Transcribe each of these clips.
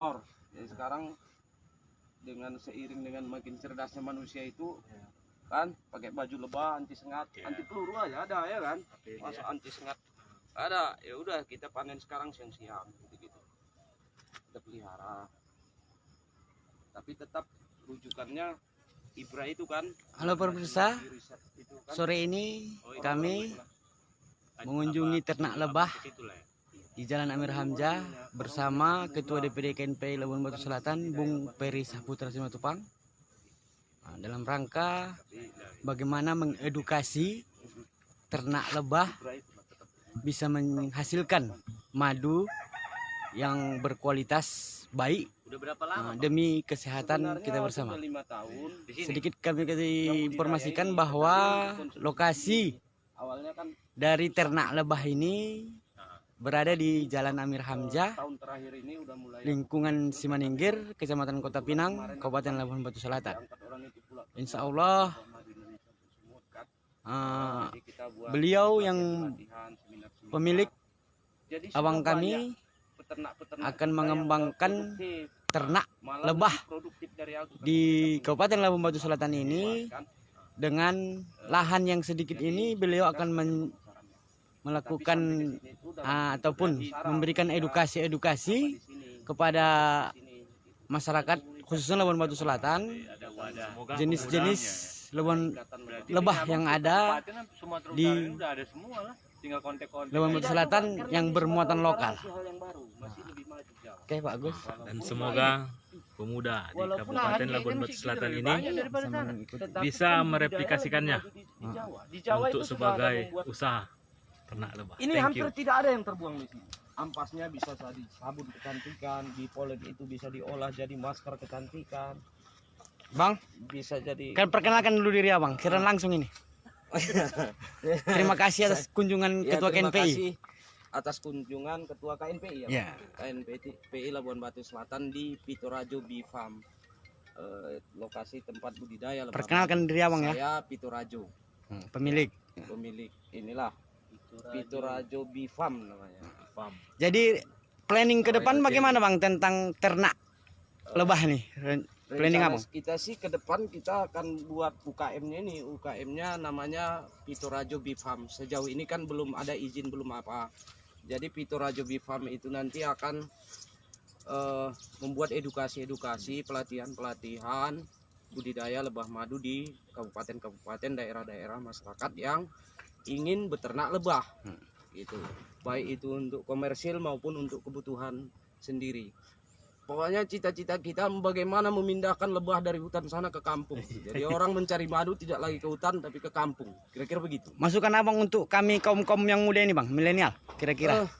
Ya, sekarang dengan seiring dengan makin cerdasnya manusia itu kan pakai baju lebah anti sengat, anti peluru aja ada ya kan, masa anti sengat ada. Ya udah kita panen sekarang siang-siang gitu-gitu, kita pelihara, tapi tetap rujukannya Ibra itu kan. Halo pemirsa, Kan? sore ini kami mengunjungi ternak lebah di Jalan Amir Hamzah bersama Ketua DPD KNPI Labuan Batu Selatan, Bung Peri Saputra Simatupang, dalam rangka bagaimana mengedukasi ternak lebah bisa menghasilkan madu yang berkualitas baik demi kesehatan kita bersama. Sedikit kami informasikan bahwa lokasi dari ternak lebah ini berada di Jalan Amir Hamzah, lingkungan Simaningkir, Kecamatan Kota Pinang, Kabupaten Labuan Batu Selatan. Insya Allah beliau yang pemilik abang kami akan mengembangkan ternak lebah di Kabupaten Labuan Batu Selatan ini. Dengan lahan yang sedikit ini beliau akan melakukan ataupun memberikan edukasi kepada masyarakat khususnya Labuan Batu Selatan, jenis-jenis lebah yang ada di Labuan Batu Selatan yang bermuatan lokal. Oke Pak Agus. Dan semoga pemuda di Kabupaten Labuan Batu Selatan ini bisa mereplikasikannya untuk sebagai usaha ternak lebah. Ini hampir tidak ada yang terbuang di sini. Ampasnya bisa jadi sabun kecantikan, di polen itu bisa diolah jadi masker kecantikan. Bang, bisa jadi. kan perkenalkan dulu diri abang, siaran langsung ini. Terima kasih atas kunjungan Ya, Ketua terima KNPI. kasih atas kunjungan Ketua KNPI ya. KNPI Labuan Batu Selatan di Pitorajo Bee Farm. Lokasi tempat budidaya lebah. Perkenalkan diri abang ya. Saya Pitorajo. Pemilik. Pemilik inilah Pitorajo Bee Farm namanya. Farm. Jadi planning ke depan bagaimana Bang tentang ternak lebah nih? Planning apa? Kita sih ke depan kita akan buat UKM-nya ini. UKM-nya namanya Pitorajo Bee Farm. Sejauh ini kan belum ada izin, belum apa. Jadi Pitorajo Bee Farm itu nanti akan membuat edukasi-edukasi, pelatihan-pelatihan budidaya lebah madu di kabupaten-kabupaten, daerah-daerah masyarakat yang ingin beternak lebah. Gitu. Baik itu untuk komersil maupun untuk kebutuhan sendiri. Pokoknya cita-cita kita bagaimana memindahkan lebah dari hutan sana ke kampung. Jadi orang mencari madu tidak lagi ke hutan tapi ke kampung. Kira-kira begitu. Masukan abang untuk kami kaum-kaum yang muda ini Bang, milenial kira-kira.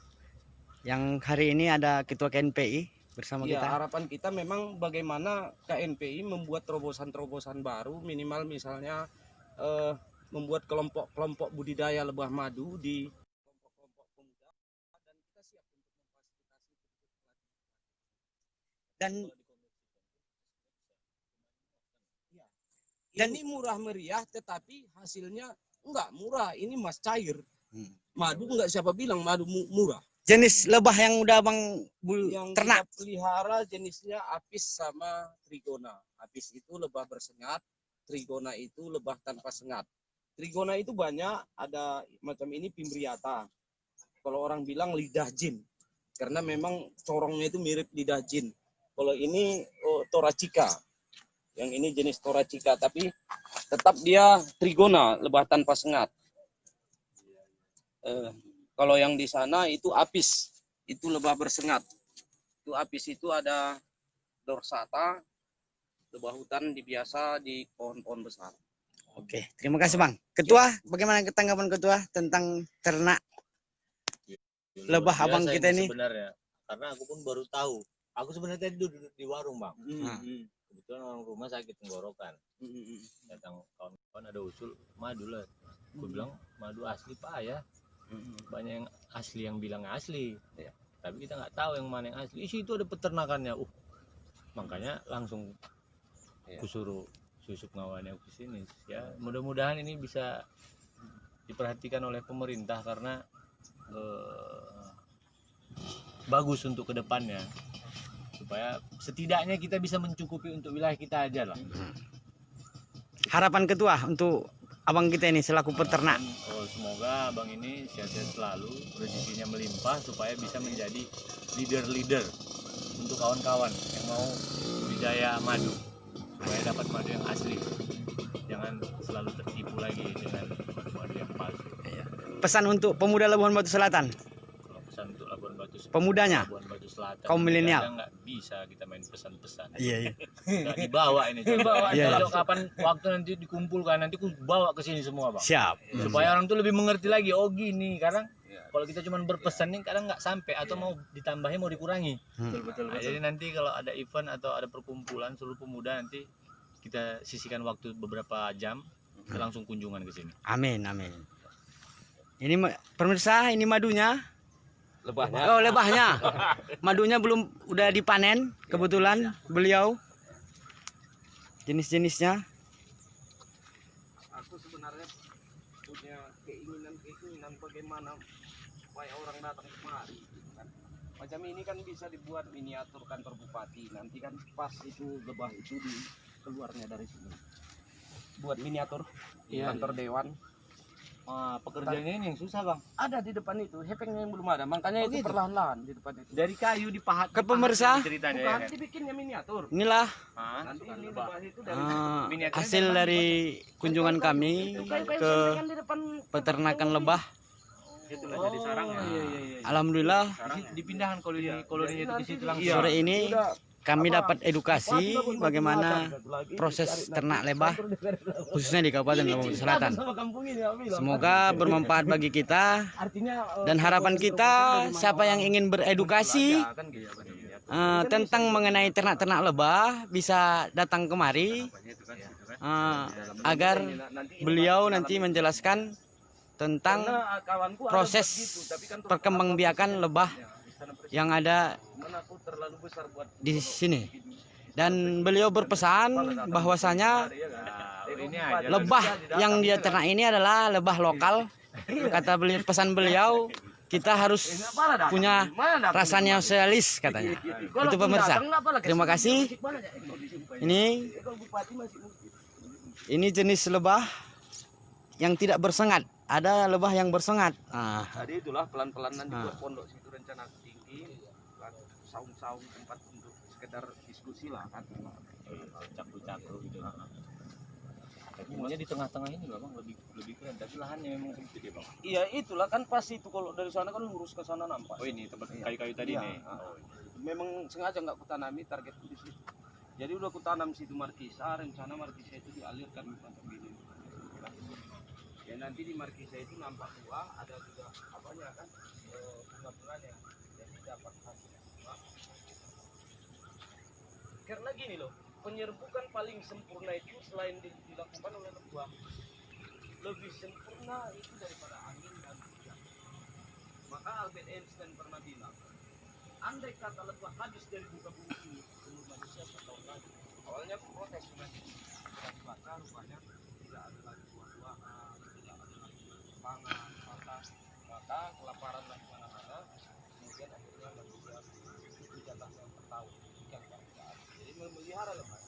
Yang hari ini ada Ketua KNPI bersama ya, kita. Harapan kita memang bagaimana KNPI membuat terobosan-terobosan baru. Minimal misalnya membuat kelompok-kelompok budidaya lebah madu di kelompok-kelompok pemuda. Dan kita siap untuk memfasilitasi dan ini murah meriah, tetapi hasilnya enggak murah. Ini mas cair. Madu enggak, siapa bilang madu murah. Jenis lebah yang udah Bang Yang ternak kita pelihara jenisnya apis sama trigona. Apis itu lebah bersengat, trigona itu lebah tanpa sengat. Trigona itu banyak, ada macam ini Fimbriata. Kalau orang bilang lidah jin, karena memang corongnya itu mirip lidah jin. Kalau ini Thoracea, yang ini jenis Thoracea, tapi tetap dia trigona, lebah tanpa sengat. Kalau yang di sana itu apis, itu lebah bersengat. Itu apis itu ada dorsata, lebah hutan biasa di pohon-pohon besar. Oke, terima kasih Bang. Ketua, bagaimana tanggapan Ketua tentang ternak lebah abang kita ini? Sebenarnya, karena aku pun baru tahu. Aku sebenarnya tadi duduk di warung Bang. Kebetulan orang rumah sakit tenggorokan. Datang kawan-kawan ada usul madu lah. Aku bilang madu asli Pak ya. Banyak yang asli yang bilang asli. Tapi kita nggak tahu yang mana yang asli. Isi itu ada peternakannya. Makanya langsung kusuruh susuk ngawani aku sini. Ya, mudah-mudahan ini bisa diperhatikan oleh pemerintah karena bagus untuk kedepannya. supaya setidaknya kita bisa mencukupi untuk wilayah kita aja lah. Harapan ketua untuk abang kita ini selaku peternak. Semoga abang ini sehat-sehat selalu, rezekinya melimpah supaya bisa menjadi leader-leader untuk kawan-kawan yang mau budidaya madu, supaya dapat madu yang asli, jangan selalu tertipu lagi dengan madu yang palsu. Pesan untuk pemuda Labuhan Batu Selatan, Kalau pesan untuk Labuhan Batu pemudanya, Labuhan Batu Selatan, kaum milenial. nggak bisa kita main pesan-pesan. Iya. Nggak dibawa ini. Dibawa. Iya, Kalau kapan waktu nanti dikumpulkan, nanti ku bawa ke sini semua, Bang. Siap. Supaya orang tuh lebih mengerti lagi. Oh gini, kadang kalau kita cuma berpesan nih kadang nggak sampai atau mau ditambahin mau dikurangi. Betul. Jadi nanti kalau ada event atau ada perkumpulan seluruh pemuda, nanti kita sisihkan waktu beberapa jam, kita langsung kunjungan ke sini. Amin. Ini pemirsa, ini madunya. Lebahnya. Oh, lebahnya. Madunya belum udah dipanen kebetulan beliau. Jenis-jenisnya. Aku sebenarnya punya keinginan bagaimana supaya orang datang kemari. Kan? Macam ini kan bisa dibuat miniatur kantor bupati. Nanti kan pas itu lebah itu di keluarnya dari sini. Buat miniatur kantor dewan. Pekerjaannya ini yang susah, Bang. Ada di depan itu, hepengnya yang belum ada. Makanya itu gitu? perlahan-lahan di depan itu. Dari kayu dipahat. Ke pemirsa, Ceritanya Bukan ya, kan? dibikinnya miniatur. inilah Nanti ini lebah itu dari Miniaturnya hasil dari kunjungan kami ke di depan peternakan lebah. Itulah jadi sarangnya. Iya. Alhamdulillah Dipindahkan koloninya itu ke situ langsung. sore ini kami dapat edukasi bagaimana proses ternak lebah khususnya di Kabupaten Labuhan Batu Selatan. Semoga bermanfaat bagi kita dan harapan kita siapa yang ingin beredukasi tentang mengenai ternak-ternak lebah bisa datang kemari agar beliau nanti menjelaskan tentang proses perkembangbiakan lebah yang ada di sini. Dan beliau berpesan bahwasanya lebah yang dia ternak ini adalah lebah lokal. Kata beliau, pesan beliau, kita harus punya rasa nasionalis katanya. Itu pemirsa. Terima kasih. Ini jenis lebah yang tidak bersengat. Ada lebah yang bersengat. Tadi itulah pelan-pelan nanti buat pondok situ rencana tinggi, saung-saung tempat untuk sekedar diskusi lah kan. Cakru-cakru gitu. Tapi maunya di tengah-tengah ini loh, Bang, lebih keren. Tapi lahannya memang sempit ya, Bang. Iya itulah kan pas itu kalau dari sana kan lurus ke sana nampak. Oh ini tempat kayu-kayu tadi Iya. nih. Memang sengaja nggak kutanami target di situ. Jadi udah kutanam situ markisa, rencana markisa itu dialirkan untuk gini. Ya nanti di markisa itu nampak buah, ada juga apanya kan bunga-bunganya. Jadi dapat hasil buah. Karena gini loh, penyerbukan paling sempurna itu selain dilakukan oleh lebah, lebih sempurna itu daripada angin dan hujan. Maka Albert Einstein pernah bilang, andai kata lebah habis dari muka bumi ini, seluruh manusia 1 tahun lagi. Awalnya protes dengan tidak dibaca, rupanya tidak ada lagi buah-buahan, tidak ada lagi pangan, maka kelaparan di mana-mana. Kemudian akhirnya manusia dijatah yang per tahun, ikan tidak. Jadi memelihara lebah.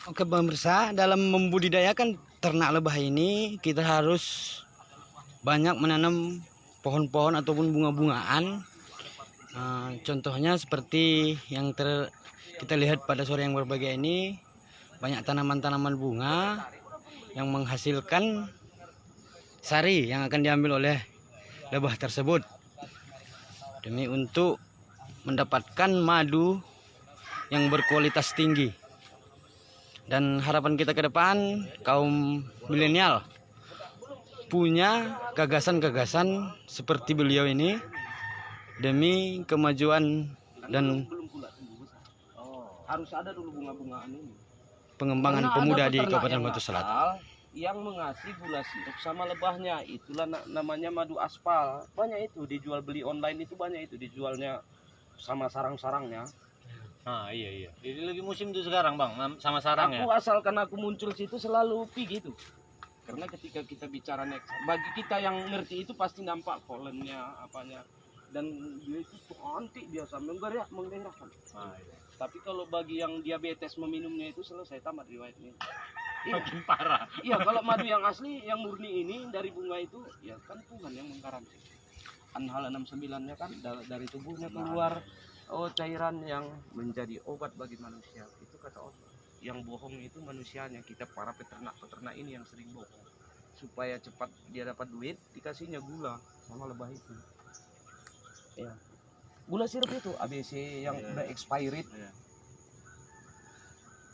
Oke pemirsa, dalam membudidayakan ternak lebah ini kita harus banyak menanam pohon-pohon ataupun bunga-bungaan. Contohnya seperti yang kita lihat pada sore yang berbahagia ini, banyak tanaman-tanaman bunga yang menghasilkan sari yang akan diambil oleh lebah tersebut demi untuk mendapatkan madu yang berkualitas tinggi. Dan harapan kita ke depan, kaum milenial punya gagasan-gagasan seperti beliau ini demi kemajuan dan harus ada dulu bunga-bungaan ini. Pengembangan Karena pemuda ada di peternak Kabupaten yang Batu Selatan. nakal yang mengasih gula sirup sama lebahnya, itulah namanya madu aspal. Banyak itu dijual beli online, itu banyak itu dijualnya sama sarang-sarangnya. Ah iya. Jadi lagi musim tuh sekarang bang, sama sarang ya. Aku asalkan aku muncul situ selalu pergi gitu. Karena ketika kita bicara next, bagi kita yang ngerti itu pasti nampak polennya, apanya. Dan dia itu cantik biasa, menggerakkan. Ah, iya. Tapi kalau bagi yang diabetes meminumnya itu selesai, tamat riwayatnya. Iya. Makin parah. Iya, kalau madu yang asli, yang murni ini dari bunga itu, ya kan Tuhan yang menggaransi. Anhal 69-nya kan dari tubuhnya keluar cairan yang menjadi obat bagi manusia. Itu kata Allah. Yang bohong itu manusianya, kita para peternak-peternak ini yang sering bohong. Supaya cepat dia dapat duit, dikasihnya gula sama lebah itu. Ya. Gula sirup itu ABC yang udah expired.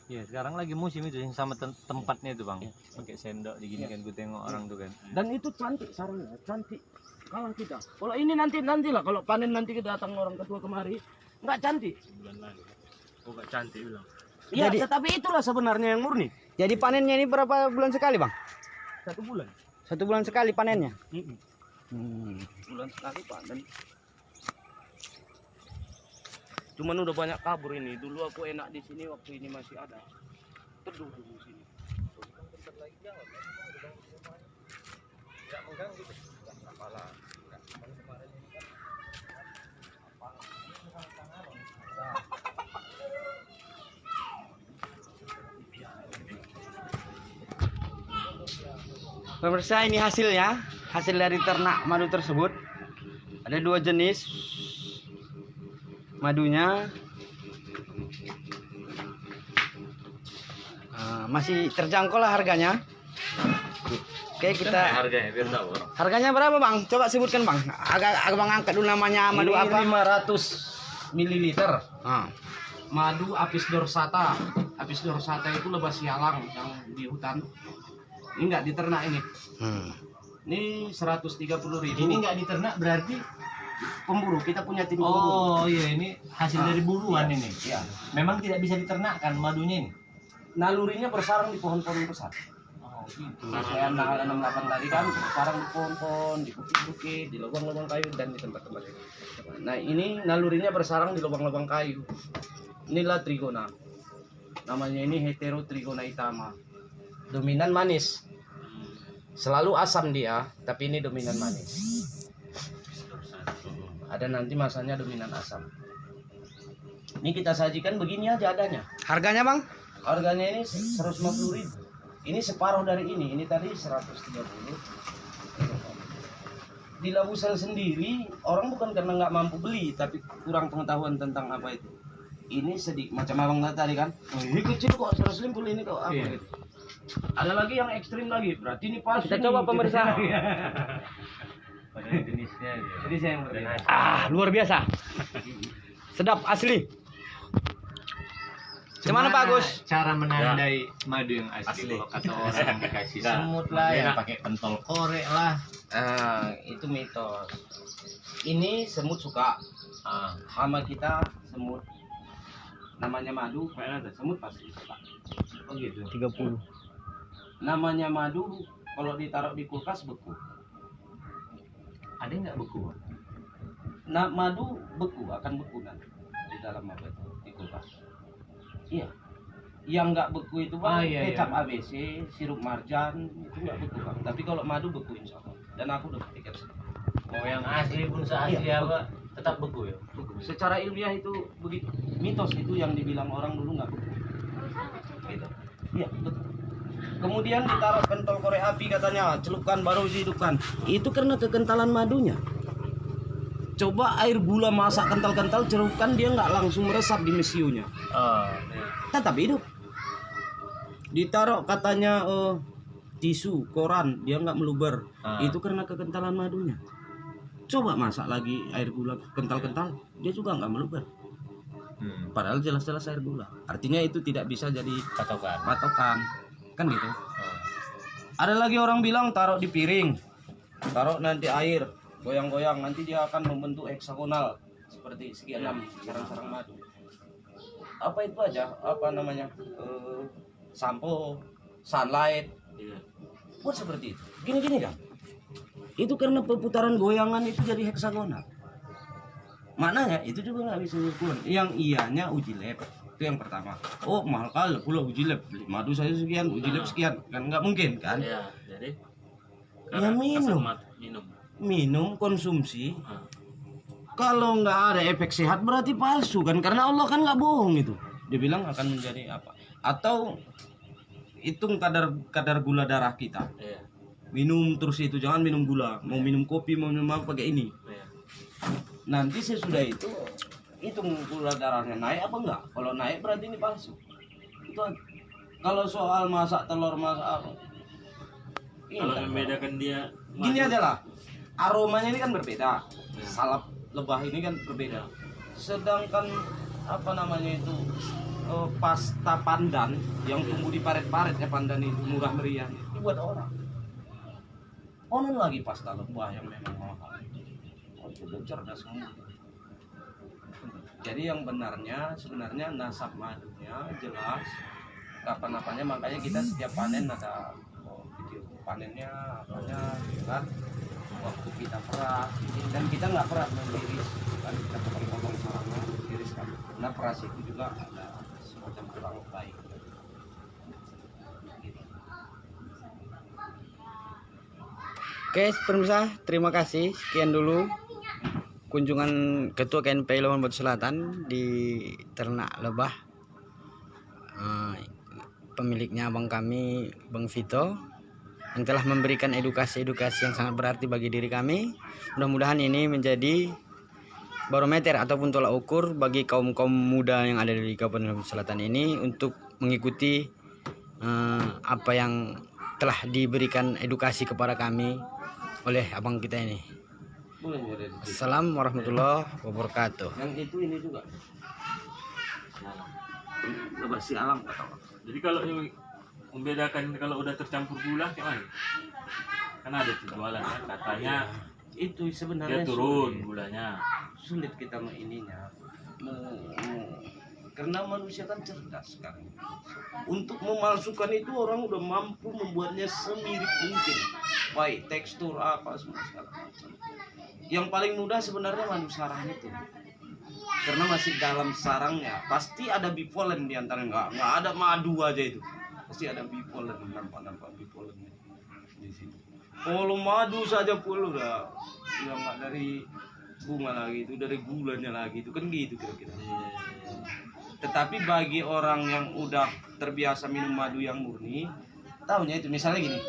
Iya, sekarang lagi musim itu yang sama tempatnya itu bang. Iya. Pakai sendok digini kan, gue tengok orang tuh kan. Dan itu cantik sarangnya, cantik. Kalah kita. Kalau ini nantilah kalau panen nanti datang orang ketua kemari, nggak cantik. Sebulan lalu. Oh nggak cantik bilang. Ya, Jadi- tetapi itulah sebenarnya yang murni. Jadi panennya ini berapa bulan sekali, Bang? 1 bulan. 1 bulan sekali panennya. Bulan sekali panen. Cuman udah banyak kabur ini. Dulu aku enak di sini waktu ini masih ada. Teduh dulu sini. Pemirsa, ini hasilnya, hasil dari ternak madu tersebut. Ada 2 jenis madunya. Masih terjangkau lah harganya. Oke, kita Harganya biar tahu. harganya berapa, Bang? Coba sebutkan, Bang. Agak Bang angkat dulu namanya madu Ini apa? 500 ml. Ah, Madu Apis dorsata. Apis dorsata itu lebah sialang yang di hutan. Ini enggak diternak ini. Ini 130.000. Ini nggak diternak berarti? pemburu. Kita punya tim pemburu. Oh iya, ini hasil dari buruan ini. Ya. Memang tidak bisa diternakkan madunya ini. Nalurinya bersarang di pohon-pohon besar. Oh gitu. Saya Nahal 68 tadi kan bersarang di pohon-pohon, di bukit-bukit, di lubang-lubang kayu dan di tempat-tempat itu. Nah, ini nalurinya bersarang di lubang-lubang kayu. Inilah trigona. Namanya ini Heterotrigona itama. Dominan manis. Selalu asam dia, tapi ini dominan manis. Ada nanti masanya dominan asam. Ini kita sajikan begini aja adanya. harganya, Bang? Harganya ini 150.000. Ini separuh dari ini tadi 130. Di Labusel sendiri orang bukan karena nggak mampu beli, tapi kurang pengetahuan tentang apa itu. Ini sedikit macam abang tadi kan. Oh, ini kecil kok 150 ini kok apa Iya. gitu. Ada lagi yang ekstrim lagi, berarti ini palsu. Kita nih. coba pemirsa. Pada jenisnya aja. Jadi saya yang berbeda. Luar biasa. Sedap asli. Gimana, Pak Agus? Cara menandai madu yang asli? Asli. Kalau kata orang yang dikasih Nah, semut lah, yang enak. pakai pentol korek lah. Itu mitos. Ini semut suka. Hama kita semut. Namanya madu, semut pasti suka. Oh gitu. 30. Namanya madu kalau ditaruh di kulkas beku. Ada nggak beku? Nah, madu beku akan beku nanti di dalam apa itu di kulkas. Iya. Yang nggak beku itu bang, Iya, kecap iya. ABC, sirup marjan itu nggak beku bang. Tapi kalau madu beku insya Allah. Dan aku udah pikir Oh yang asli pun seasli Iya, apa tetap beku ya? beku. Secara ilmiah itu begitu. Mitos itu yang dibilang orang dulu nggak beku. Gitu. Iya beku. Kemudian ditaruh pentol korek api katanya, celupkan baru dihidupkan. Itu karena kekentalan madunya. Coba air gula masak kental-kental, celupkan dia nggak langsung meresap di mesiunya. Oh. Tetap hidup. Ditaruh katanya tisu, koran, dia nggak meluber. Itu karena kekentalan madunya. Coba masak lagi air gula kental-kental, dia juga nggak meluber. Padahal jelas-jelas air gula. Artinya itu tidak bisa jadi Patokan. patokan. Kan gitu. Ada lagi orang bilang taruh di piring, taruh nanti air, goyang-goyang, nanti dia akan membentuk heksagonal seperti segi 6 sarang-sarang madu. apa itu aja, apa namanya, sampo, sunlight, Iya. buat seperti itu. Gini-gini kan. Itu karena perputaran goyangan itu jadi heksagonal. Maknanya itu juga nggak bisa diukur. Yang ianya uji lab itu yang pertama. Oh mahal kali pula uji lab. Beli madu saya sekian, uji lab sekian, kan nggak mungkin kan? Iya, jadi Ya minum, minum konsumsi. Kalau nggak ada efek sehat berarti palsu kan? Karena Allah kan nggak bohong itu. Dia bilang akan menjadi apa? Atau hitung kadar gula darah kita. Iya. Minum terus itu, jangan minum gula. Mau minum kopi, mau minum apa pakai ini. Iya. Nanti sesudah itu hitung gula darahnya naik apa enggak. Kalau naik berarti ini palsu. Itu aja. Kalau soal masak telur, masak apa, ini Kalau kan membedakan dia gini aja lah, aromanya ini kan berbeda. Salap lebah ini kan berbeda. Sedangkan apa namanya itu, pasta pandan yang tumbuh di paret-paret ya, pandan itu murah meriah itu buat orang. Konon lagi pasta lebah yang memang mahal. Oh, itu udah cerdas semua. Jadi yang sebenarnya nasab madunya jelas kapan-apanya, makanya kita setiap panen ada video panennya apanya kan, waktu kita peras dan kita nggak peras mengiris kan, kita potong-potong sarangnya iris kan, nah peras itu juga ada semacam kurang baik. Oke, pemirsa, terima kasih. Sekian dulu kunjungan Ketua KNPI Labuan Batu Selatan di ternak lebah. Pemiliknya abang kami, Bang Vito, yang telah memberikan edukasi-edukasi yang sangat berarti bagi diri kami. Mudah-mudahan ini menjadi barometer ataupun tolak ukur bagi kaum-kaum muda yang ada di Kabupaten Labuan Batu Selatan ini untuk mengikuti apa yang telah diberikan edukasi kepada kami oleh abang kita ini. Assalamualaikum warahmatullahi wabarakatuh. Yang itu ini juga lebah si alam atau Jadi kalau yang membedakan kalau udah tercampur gula kayak mana? Kan ada tuh jualan kan, katanya itu dia sebenarnya turun gulanya. sulit kita ininya karena manusia kan cerdas kan. Untuk memalsukan itu orang udah mampu membuatnya semirip mungkin, baik tekstur apa semua segala macam. Yang paling mudah sebenarnya madu sarang itu, karena masih dalam sarangnya pasti ada bipolen di antara, nggak ada madu aja itu pasti ada bipolen, nampak bipolennya di sini. Kalau madu saja pun udah yang nggak dari bunga lagi, itu dari gulanya lagi, itu kan gitu kira-kira. Tetapi bagi orang yang udah terbiasa minum madu yang murni, tahunya itu misalnya gini,